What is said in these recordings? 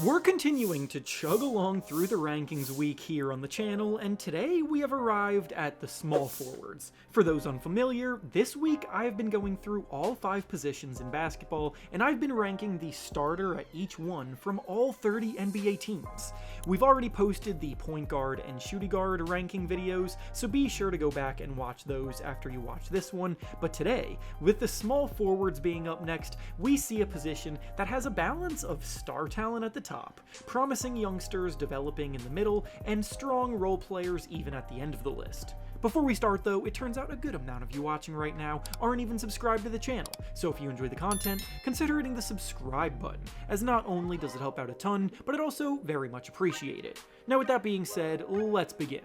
We're continuing to chug along through the rankings week here on the channel, and today we have arrived at the small forwards. For those unfamiliar, this week I have been going through all 5 positions in basketball, and I've been ranking the starter at each one from all 30 NBA teams. We've already posted the point guard and shooting guard ranking videos, so be sure to go back and watch those after you watch this one, but today, with the small forwards being up next, we see a position that has a balance of star talent at the top, promising youngsters developing in the middle, and strong role players even at the end of the list. Before we start though, it turns out a good amount of you watching right now aren't even subscribed to the channel, so if you enjoy the content, consider hitting the subscribe button, as not only does it help out a ton, but it also very much appreciated. Now with that being said, let's begin.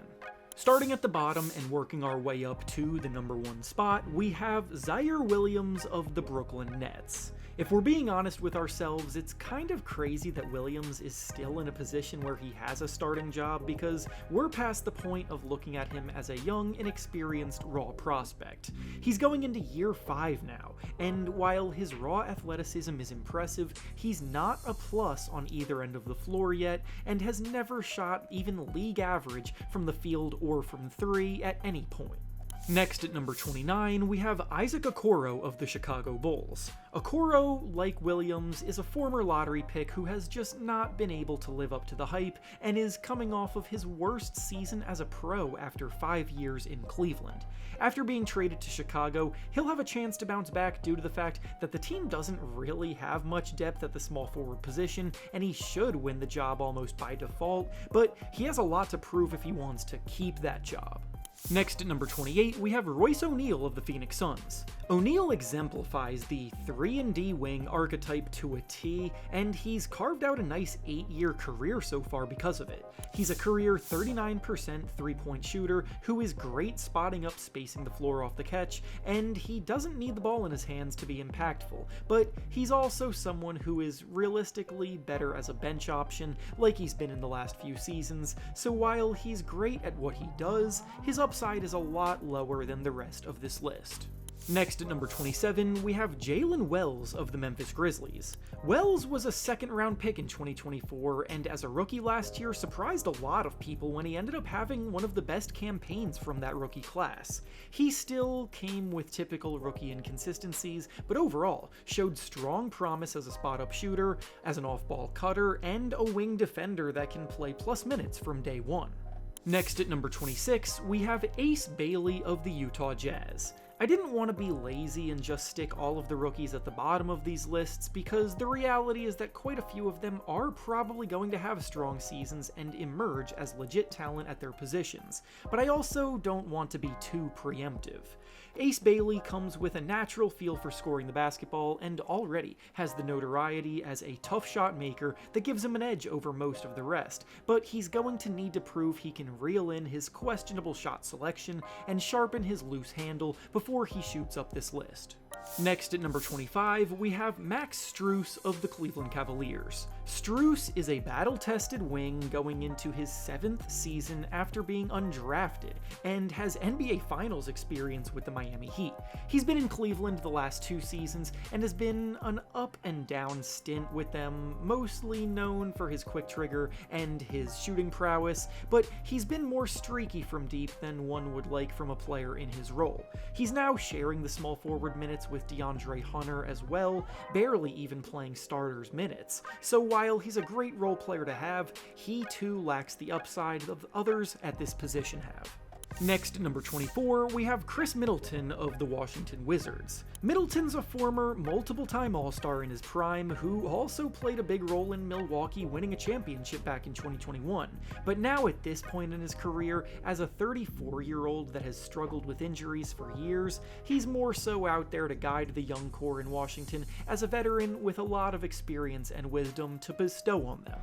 Starting at the bottom and working our way up to the number 1 spot, we have Jalen Williams of the Brooklyn Nets. If we're being honest with ourselves, it's kind of crazy that Williams is still in a position where he has a starting job because we're past the point of looking at him as a young, inexperienced, raw prospect. He's going into year 5 now, and while his raw athleticism is impressive, he's not a plus on either end of the floor yet, and has never shot even league average from the field or from 3 at any point. Next at number 29, we have Isaac Okoro of the Chicago Bulls. Okoro, like Williams, is a former lottery pick who has just not been able to live up to the hype and is coming off of his worst season as a pro after 5 years in Cleveland. After being traded to Chicago, he'll have a chance to bounce back due to the fact that the team doesn't really have much depth at the small forward position, and he should win the job almost by default, but he has a lot to prove if he wants to keep that job. Next at number 28, we have Royce O'Neal of the Phoenix Suns. O'Neal exemplifies the 3-and-D wing archetype to a T, and he's carved out a nice 8-year career so far because of it. He's a career 39% three-point shooter who is great spotting up, spacing the floor off the catch, and he doesn't need the ball in his hands to be impactful, but he's also someone who is realistically better as a bench option like he's been in the last few seasons, so while he's great at what he does, his upside is a lot lower than the rest of this list. Next at number 27, we have Jalen Williams of the Memphis Grizzlies. Wells was a second-round pick in 2024, and as a rookie last year surprised a lot of people when he ended up having one of the best campaigns from that rookie class. He still came with typical rookie inconsistencies, but overall showed strong promise as a spot-up shooter, as an off-ball cutter, and a wing defender that can play plus minutes from day one. Next at number 26, we have Ace Bailey of the Utah Jazz. I didn't want to be lazy and just stick all of the rookies at the bottom of these lists because the reality is that quite a few of them are probably going to have strong seasons and emerge as legit talent at their positions, but I also don't want to be too preemptive. Ace Bailey comes with a natural feel for scoring the basketball and already has the notoriety as a tough shot maker that gives him an edge over most of the rest, but he's going to need to prove he can reel in his questionable shot selection and sharpen his loose handle before he shoots up this list. Next at number 25, we have Max Strus of the Cleveland Cavaliers. Strus is a battle-tested wing going into his 7th season after being undrafted, and has NBA Finals experience with the Miami Heat. He's been in Cleveland the last 2 seasons, and has been an up and down stint with them, mostly known for his quick trigger and his shooting prowess, but he's been more streaky from deep than one would like from a player in his role. He's now sharing the small forward minutes with DeAndre Hunter as well, barely even playing starters minutes. So while he's a great role player to have, he too lacks the upside that others at this position have. Next at number 24, we have Chris Middleton of the Washington Wizards. Middleton's a former multiple-time All-Star in his prime who also played a big role in Milwaukee winning a championship back in 2021, but now at this point in his career, as a 34-year-old that has struggled with injuries for years, he's more so out there to guide the young core in Washington as a veteran with a lot of experience and wisdom to bestow on them.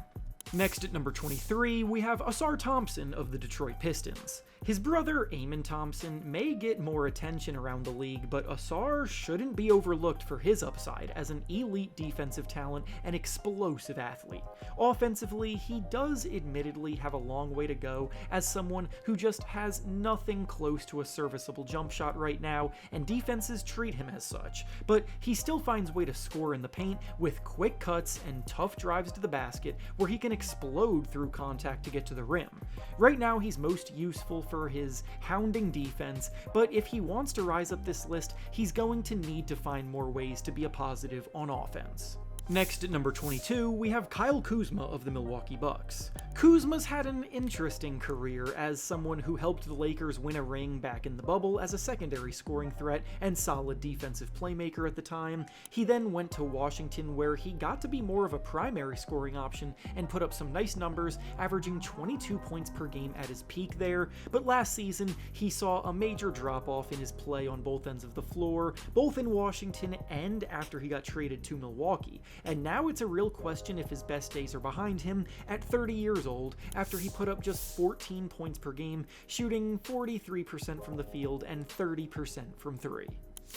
Next at number 23, we have Ausar Thompson of the Detroit Pistons. His brother, Amen Thompson, may get more attention around the league, but Ausar shouldn't be overlooked for his upside as an elite defensive talent and explosive athlete. Offensively, he does admittedly have a long way to go as someone who just has nothing close to a serviceable jump shot right now, and defenses treat him as such, but he still finds a way to score in the paint with quick cuts and tough drives to the basket where he can explode through contact to get to the rim. Right now, he's most useful for his hounding defense, but if he wants to rise up this list, he's going to need to find more ways to be a positive on offense. Next at number 22, we have Kyle Kuzma of the Milwaukee Bucks. Kuzma's had an interesting career as someone who helped the Lakers win a ring back in the bubble as a secondary scoring threat and solid defensive playmaker at the time. He then went to Washington where he got to be more of a primary scoring option and put up some nice numbers, averaging 22 points per game at his peak there, but last season he saw a major drop-off in his play on both ends of the floor, both in Washington and after he got traded to Milwaukee. And now it's a real question if his best days are behind him at 30 years old after he put up just 14 points per game, shooting 43% from the field and 30% from three.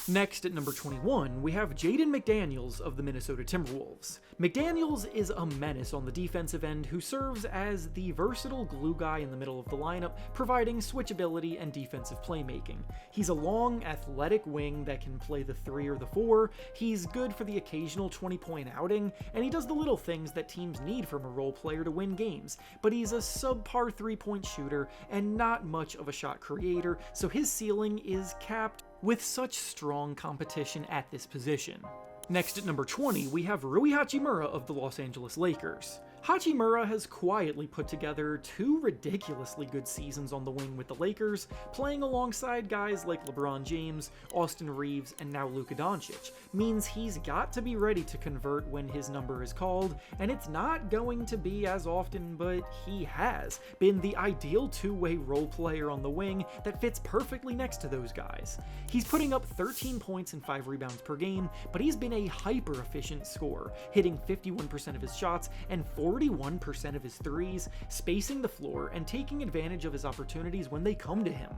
Next at number 21, we have Jaden McDaniels of the Minnesota Timberwolves. McDaniels is a menace on the defensive end who serves as the versatile glue guy in the middle of the lineup, providing switchability and defensive playmaking. He's a long, athletic wing that can play the 3 or the 4, he's good for the occasional 20-point outing, and he does the little things that teams need from a role player to win games, but he's a subpar 3-point shooter and not much of a shot creator, so his ceiling is capped with such strong competition at this position. Next at number 20, we have Rui Hachimura of the Los Angeles Lakers. Hachimura has quietly put together 2 ridiculously good seasons on the wing with the Lakers, playing alongside guys like LeBron James, Austin Reeves, and now Luka Doncic. Means he's got to be ready to convert when his number is called, and it's not going to be as often, but he has been the ideal two-way role player on the wing that fits perfectly next to those guys. He's putting up 13 points and 5 rebounds per game, but he's been a hyper-efficient scorer, hitting 51% of his shots and 41% of his threes, spacing the floor and taking advantage of his opportunities when they come to him.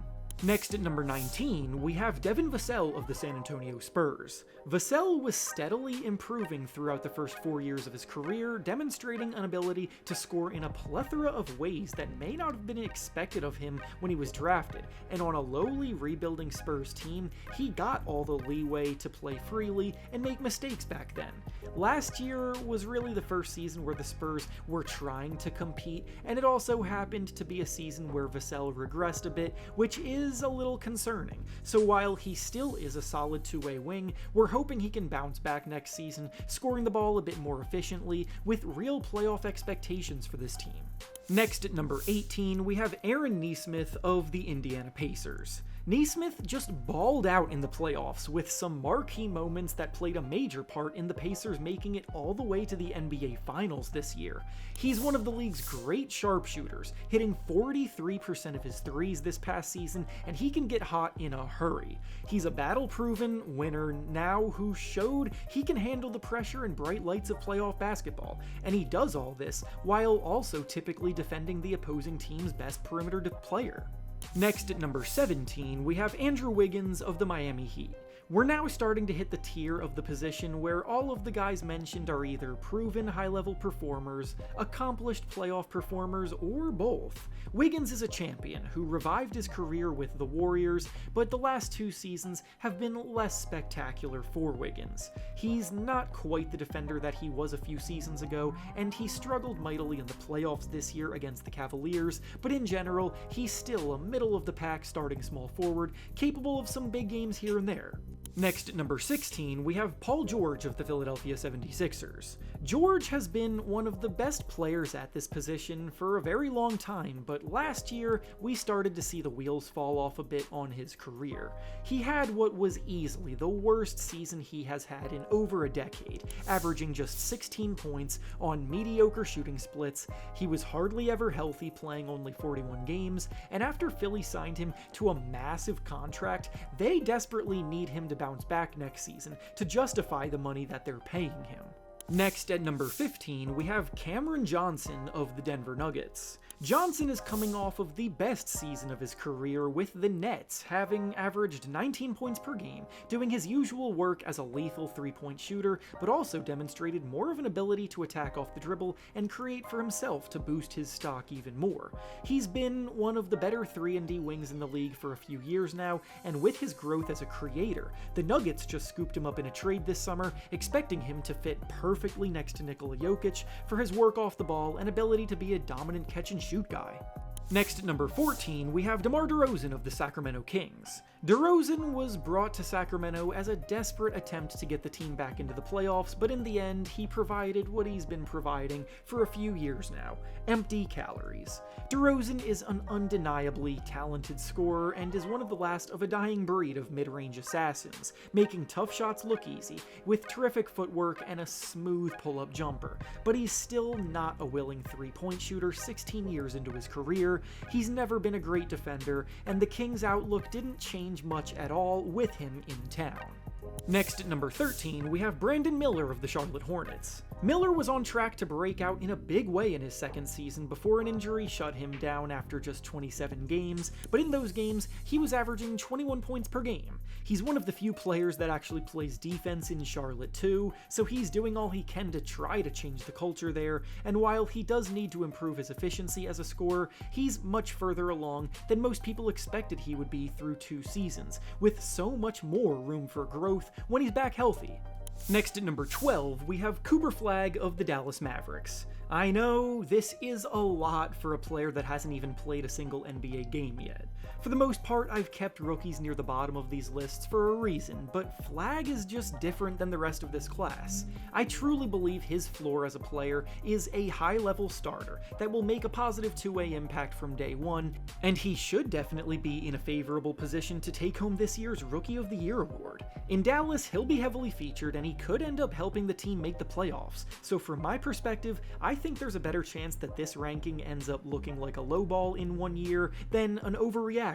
Next at number 19, we have Devin Vassell of the San Antonio Spurs. Vassell was steadily improving throughout the first 4 years of his career, demonstrating an ability to score in a plethora of ways that may not have been expected of him when he was drafted, and on a lowly rebuilding Spurs team, he got all the leeway to play freely and make mistakes back then. Last year was really the first season where the Spurs were trying to compete, and it also happened to be a season where Vassell regressed a bit, which is a little concerning. So while he still is a solid two-way wing, we're hoping he can bounce back next season, scoring the ball a bit more efficiently with real playoff expectations for this team. Next at number 18, we have Aaron Nesmith of the Indiana Pacers. Nesmith just balled out in the playoffs with some marquee moments that played a major part in the Pacers making it all the way to the NBA Finals this year. He's one of the league's great sharpshooters, hitting 43% of his threes this past season, and he can get hot in a hurry. He's a battle-proven winner now who showed he can handle the pressure and bright lights of playoff basketball, and he does all this while also typically defending the opposing team's best perimeter player. Next at number 17, we have Andrew Wiggins of the Miami Heat. We're now starting to hit the tier of the position where all of the guys mentioned are either proven high-level performers, accomplished playoff performers, or both. Wiggins is a champion who revived his career with the Warriors, but the last 2 seasons have been less spectacular for Wiggins. He's not quite the defender that he was a few seasons ago, and he struggled mightily in the playoffs this year against the Cavaliers, but in general, he's still a middle-of-the-pack starting small forward, capable of some big games here and there. Next at number 16, we have Paul George of the Philadelphia 76ers. George has been one of the best players at this position for a very long time, but last year we started to see the wheels fall off a bit on his career. He had what was easily the worst season he has had in over a decade, averaging just 16 points on mediocre shooting splits. He was hardly ever healthy, playing only 41 games, and after Philly signed him to a massive contract, they desperately need him to bounce back next season to justify the money that they're paying him. Next, at number 15, we have Cameron Johnson of the Denver Nuggets. Johnson is coming off of the best season of his career with the Nets, having averaged 19 points per game, doing his usual work as a lethal three-point shooter, but also demonstrated more of an ability to attack off the dribble and create for himself to boost his stock even more. He's been one of the better 3-and-D wings in the league for a few years now, and with his growth as a creator, the Nuggets just scooped him up in a trade this summer, expecting him to fit perfectly next to Nikola Jokic for his work off the ball and ability to be a dominant catch-and-shoot guy. Next at number 14, we have DeMar DeRozan of the Sacramento Kings. DeRozan was brought to Sacramento as a desperate attempt to get the team back into the playoffs, but in the end, he provided what he's been providing for a few years now: empty calories. DeRozan is an undeniably talented scorer and is one of the last of a dying breed of mid-range assassins, making tough shots look easy, with terrific footwork and a smooth pull-up jumper, but he's still not a willing three-point shooter 16 years into his career. He's never been a great defender, and the Kings' outlook didn't change much at all with him in town. Next at number 13, we have Brandon Miller of the Charlotte Hornets. Miller was on track to break out in a big way in his second season before an injury shut him down after just 27 games, but in those games, he was averaging 21 points per game. He's one of the few players that actually plays defense in Charlotte too, so he's doing all he can to try to change the culture there, and while he does need to improve his efficiency as a scorer, he's much further along than most people expected he would be through 2 seasons, with so much more room for growth when he's back healthy. Next at number 12, we have Cooper Flagg of the Dallas Mavericks. I know, this is a lot for a player that hasn't even played a single NBA game yet. For the most part, I've kept rookies near the bottom of these lists for a reason, but Flagg is just different than the rest of this class. I truly believe his floor as a player is a high-level starter that will make a positive two-way impact from day one, and he should definitely be in a favorable position to take home this year's Rookie of the Year award. In Dallas, he'll be heavily featured, and he could end up helping the team make the playoffs, so from my perspective, I think there's a better chance that this ranking ends up looking like a lowball in 1 year than an overreaction.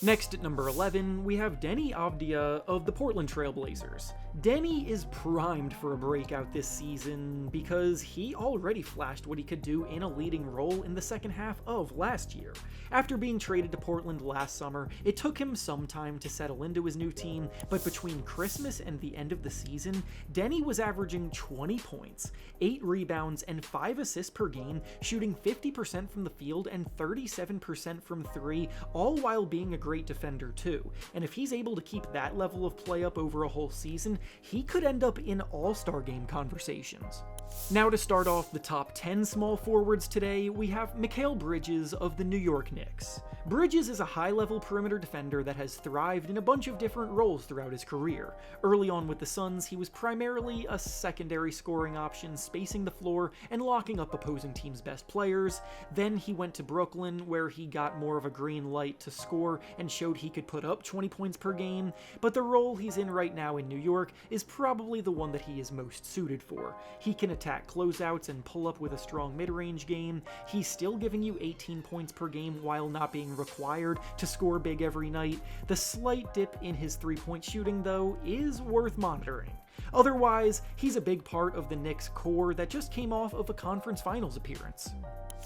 Next at number 11, we have Deni Avdija of the Portland Trailblazers. Deni is primed for a breakout this season because he already flashed what he could do in a leading role in the second half of last year. After being traded to Portland last summer, it took him some time to settle into his new team, but between Christmas and the end of the season, Deni was averaging 20 points, 8 rebounds, and 5 assists per game, shooting 50% from the field and 37% from 3, all while being a great defender too, and if he's able to keep that level of play up over a whole season, he could end up in all-star game conversations. Now to start off the top 10 small forwards today, we have Mikal Bridges of the New York Knicks. Bridges is a high-level perimeter defender that has thrived in a bunch of different roles throughout his career. Early on with the Suns, he was primarily a secondary scoring option, spacing the floor and locking up opposing teams' best players. Then he went to Brooklyn, where he got more of a green light to score and showed he could put up 20 points per game, but the role he's in right now in New York is probably the one that he is most suited for. He can attack closeouts and pull up with a strong mid-range game. He's still giving you 18 points per game while not being required to score big every night. The slight dip in his three-point shooting, though, is worth monitoring. Otherwise, he's a big part of the Knicks core that just came off of a conference finals appearance.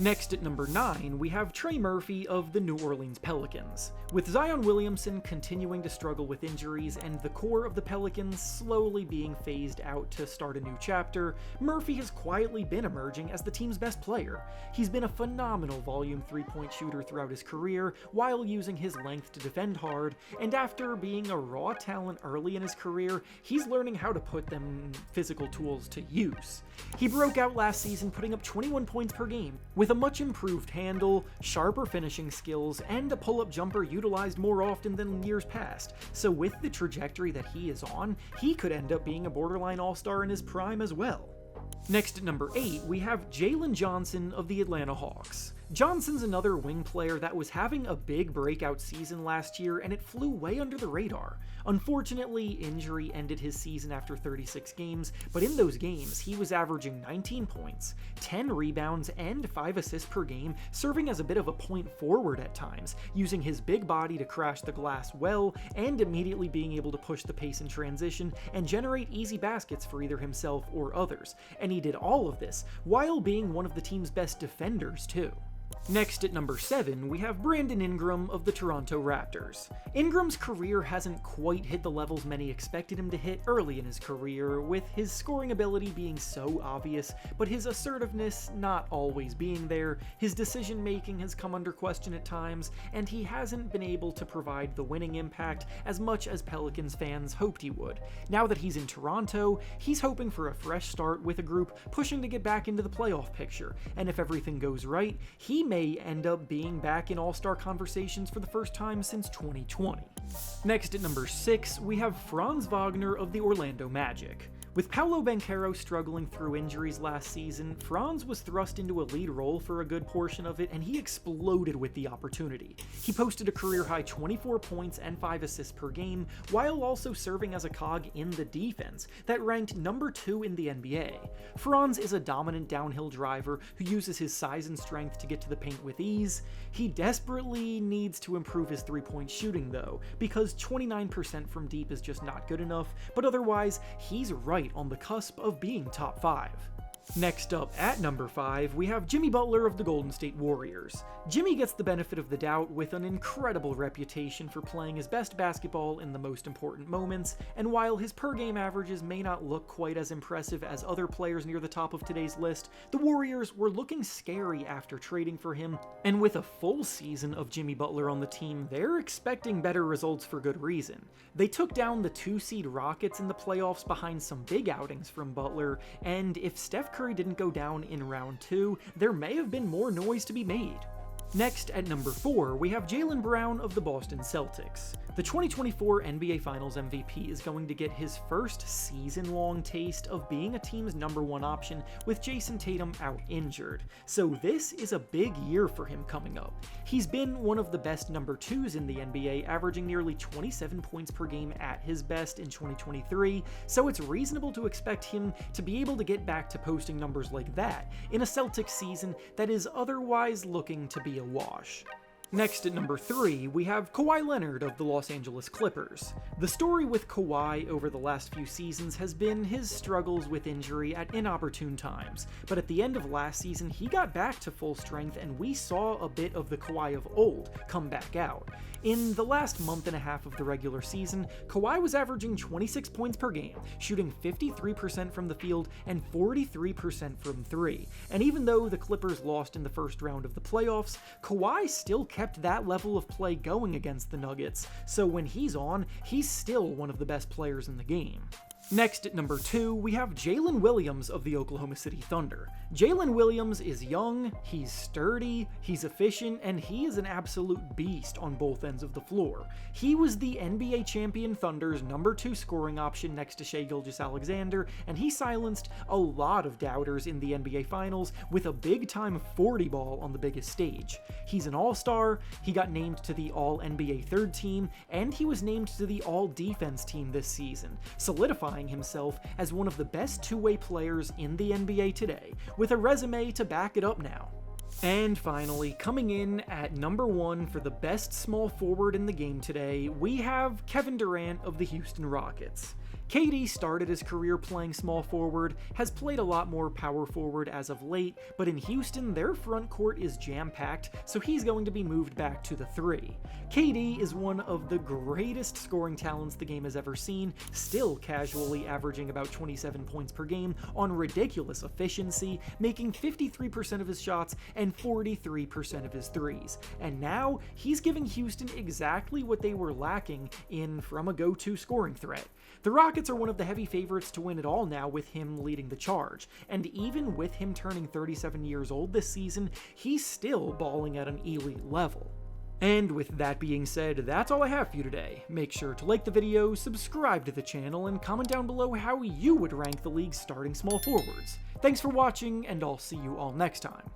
Next at number 9, we have Trey Murphy of the New Orleans Pelicans. With Zion Williamson continuing to struggle with injuries and the core of the Pelicans slowly being phased out to start a new chapter, Murphy has quietly been emerging as the team's best player. He's been a phenomenal volume three-point shooter throughout his career while using his length to defend hard, and after being a raw talent early in his career, he's learning how to put them physical tools to use. He broke out last season putting up 21 points per game, with a much improved handle, sharper finishing skills, and a pull-up jumper utilized more often than years past. So with the trajectory that he is on, he could end up being a borderline all-star in his prime as well. Next at number 8, we have Jalen Johnson of the Atlanta Hawks. Johnson's another wing player that was having a big breakout season last year, and it flew way under the radar. Unfortunately, injury ended his season after 36 games, but in those games, he was averaging 19 points, 10 rebounds, and 5 assists per game, serving as a bit of a point forward at times, using his big body to crash the glass well, and immediately being able to push the pace in transition and generate easy baskets for either himself or others. And he did all of this while being one of the team's best defenders too. Next at number 7, we have Brandon Ingram of the Toronto Raptors. Ingram's career hasn't quite hit the levels many expected him to hit early in his career, with his scoring ability being so obvious, but his assertiveness not always being there, his decision making has come under question at times, and he hasn't been able to provide the winning impact as much as Pelicans fans hoped he would. Now that he's in Toronto, he's hoping for a fresh start with a group pushing to get back into the playoff picture, and if everything goes right, he may end up being back in All-Star conversations for the first time since 2020. Next at number 6, we have Franz Wagner of the Orlando Magic. With Paolo Banchero struggling through injuries last season, Franz was thrust into a lead role for a good portion of it, and he exploded with the opportunity. He posted a career-high 24 points and 5 assists per game, while also serving as a cog in the defense that ranked number 2 in the NBA. Franz is a dominant downhill driver who uses his size and strength to get to the paint with ease. He desperately needs to improve his three-point shooting though, because 29% from deep is just not good enough, but otherwise, he's right on the cusp of being top 5. Next up, at number 5, we have Jimmy Butler of the Golden State Warriors. Jimmy gets the benefit of the doubt with an incredible reputation for playing his best basketball in the most important moments, and while his per-game averages may not look quite as impressive as other players near the top of today's list, the Warriors were looking scary after trading for him, and with a full season of Jimmy Butler on the team, they're expecting better results for good reason. They took down the 2-seed Rockets in the playoffs behind some big outings from Butler, and if Steph Curry didn't go down in round 2, there may have been more noise to be made. Next, at number 4, we have Jaylen Brown of the Boston Celtics. The 2024 NBA Finals MVP is going to get his first season-long taste of being a team's number 1 option with Jason Tatum out injured, so this is a big year for him coming up. He's been one of the best number 2s in the NBA, averaging nearly 27 points per game at his best in 2023, so it's reasonable to expect him to be able to get back to posting numbers like that in a Celtics season that is otherwise looking to be a wash. Next at number 3, we have Kawhi Leonard of the Los Angeles Clippers. The story with Kawhi over the last few seasons has been his struggles with injury at inopportune times, but at the end of last season he got back to full strength and we saw a bit of the Kawhi of old come back out. In the last month and a half of the regular season, Kawhi was averaging 26 points per game, shooting 53% from the field and 43% from 3. And even though the Clippers lost in the first round of the playoffs, Kawhi still kept that level of play going against the Nuggets, so when he's on, he's still one of the best players in the game. Next at number 2, we have Jalen Williams of the Oklahoma City Thunder. Jalen Williams is young, he's sturdy, he's efficient, and he is an absolute beast on both ends of the floor. He was the NBA champion Thunder's number 2 scoring option next to Shai Gilgeous-Alexander, and he silenced a lot of doubters in the NBA Finals with a big-time 40 ball on the biggest stage. He's an all-star, he got named to the All-NBA third team, and he was named to the All-Defense team this season, solidifying himself as one of the best two-way players in the NBA today, with a resume to back it up now. And finally, coming in at number 1 for the best small forward in the game today, we have Kevin Durant of the Houston Rockets. KD started his career playing small forward, has played a lot more power forward as of late, but in Houston, their front court is jam-packed, so he's going to be moved back to the 3. KD is one of the greatest scoring talents the game has ever seen, still casually averaging about 27 points per game on ridiculous efficiency, making 53% of his shots and 43% of his threes. And now, he's giving Houston exactly what they were lacking in from a go-to scoring threat. The Rockets are one of the heavy favorites to win it all now with him leading the charge, and even with him turning 37 years old this season, he's still balling at an elite level. And with that being said, that's all I have for you today. Make sure to like the video, subscribe to the channel, and comment down below how you would rank the league's starting small forwards. Thanks for watching, and I'll see you all next time.